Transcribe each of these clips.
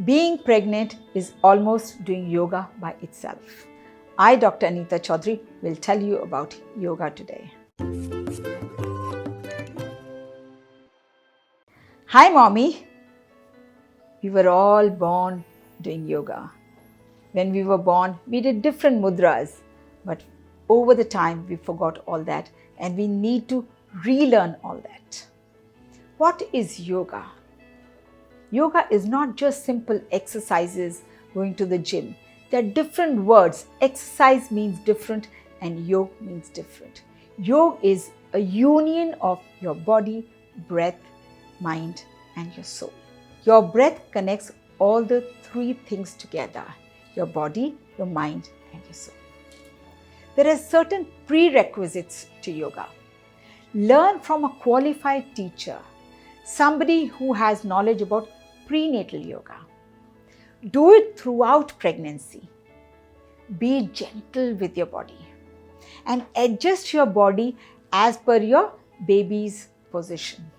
Being pregnant is almost doing yoga by itself. I, Dr. Anita Chaudhary, will tell you about yoga today. Hi, Mommy. We were all born doing yoga. When we were born, we did different mudras, but over the time, we forgot all that and we need to relearn all that. What is yoga? Yoga is not just simple exercises going to the gym. There are different words. Exercise means different and yoga means different. Yoga is a union of your body, breath, mind and your soul. Your breath connects all the three things together. Your body, your mind and your soul. There are certain prerequisites to yoga. Learn from a qualified teacher, somebody who has knowledge about prenatal yoga. Do it throughout pregnancy. Be gentle with your body and adjust your body as per your baby's position.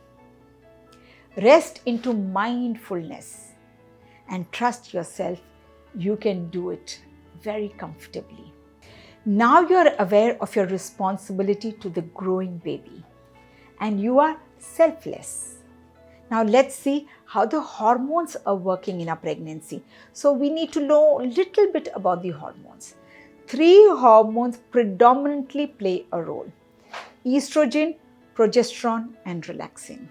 Rest into mindfulness and trust yourself. You can do it very comfortably. Now you are aware of your responsibility to the growing baby and you are selfless. Now let's see how the hormones are working in our pregnancy. So we need to know a little bit about the hormones. 3 hormones predominantly play a role: estrogen, progesterone and relaxin.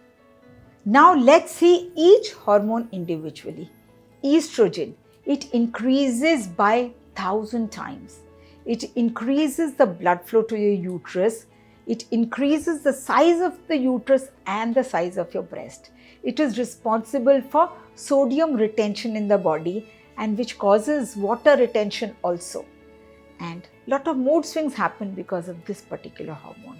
Now let's see each hormone individually. Estrogen, it increases by 1,000 times. It increases the blood flow to your uterus. It increases the size of the uterus and the size of your breast. It is responsible for sodium retention in the body and which causes water retention also. And a lot of mood swings happen because of this particular hormone.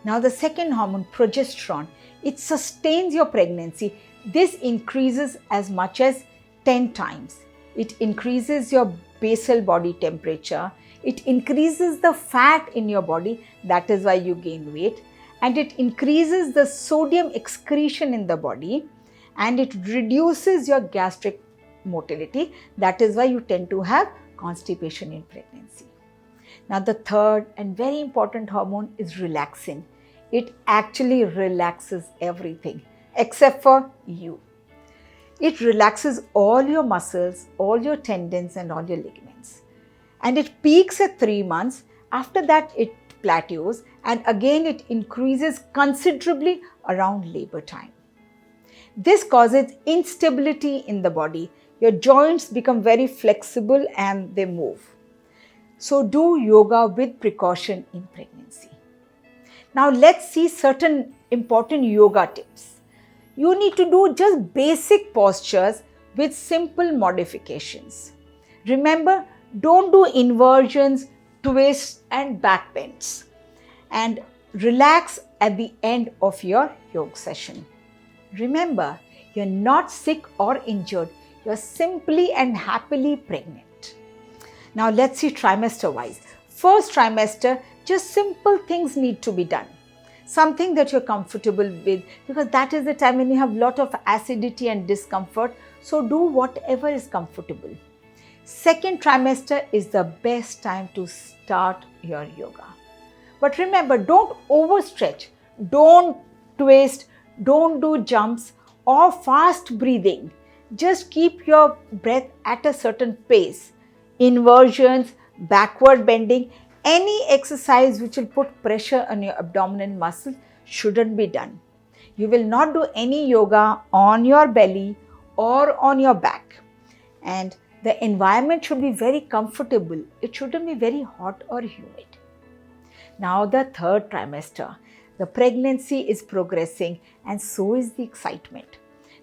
Now the second hormone, progesterone, it sustains your pregnancy. This increases as much as 10 times. It increases your basal body temperature. It increases the fat in your body. That is why you gain weight. And it increases the sodium excretion in the body. And it reduces your gastric motility. That is why you tend to have constipation in pregnancy. Now the third and very important hormone is relaxin. It actually relaxes everything except for you. It relaxes all your muscles, all your tendons and all your ligaments. And it peaks at 3 months. After that it plateaus and again it increases considerably around labor time. This causes instability in the body. Your joints become very flexible and they move. So do yoga with precaution in pregnancy. Now let's see certain important yoga tips. You need to do just basic postures with simple modifications. Remember, don't do inversions, twists and back bends. And relax at the end of your yoga session. Remember, you're not sick or injured. You're simply and happily pregnant. Now let's see trimester wise. First trimester, just simple things need to be done. Something that you're comfortable with, because that is the time when you have a lot of acidity and discomfort. So do whatever is comfortable. Second trimester is the best time to start your yoga. But remember, don't overstretch, don't twist, don't do jumps or fast breathing. Just keep your breath at a certain pace. Inversions, backward bending, any exercise which will put pressure on your abdominal muscle shouldn't be done. You will not do any yoga on your belly or on your back. And the environment should be very comfortable. It shouldn't be very hot or humid. Now the third trimester. The pregnancy is progressing and so is the excitement.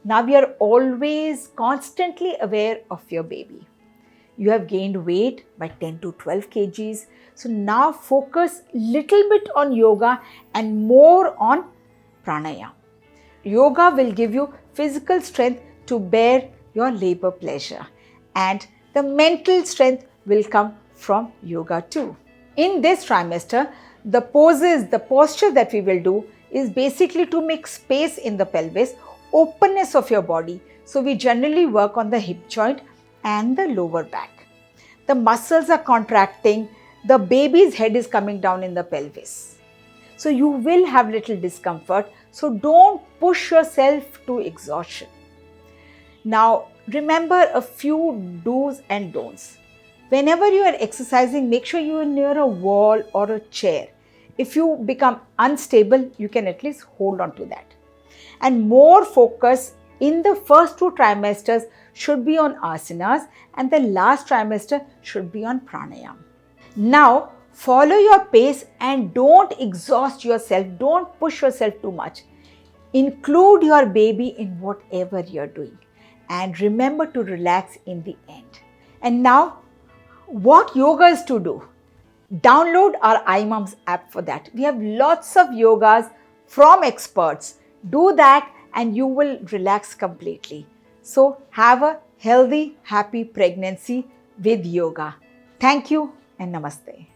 Now we are always constantly aware of your baby. You have gained weight by 10 to 12 kgs. So now focus little bit on yoga and more on pranayama. Yoga will give you physical strength to bear your labor pleasure. And the mental strength will come from yoga too. In this trimester, the posture that we will do is basically to make space in the pelvis, openness of your body. So we generally work on the hip joint and the lower back. The muscles are contracting, the baby's head is coming down in the pelvis. So you will have little discomfort, so don't push yourself to exhaustion. Now remember a few do's and don'ts. Whenever you are exercising, make sure you are near a wall or a chair. If you become unstable, you can at least hold on to that. And more focus in the first 2 trimesters should be on asanas, and the last trimester should be on pranayam. Now follow your pace and don't exhaust yourself, don't push yourself too much. Include your baby in whatever you're doing, and remember to relax in the end. And now, what yoga is to do? Download our iMumz app for that. We have lots of yogas from experts. Do that and you will relax completely. So have a healthy, happy pregnancy with yoga. Thank you and namaste.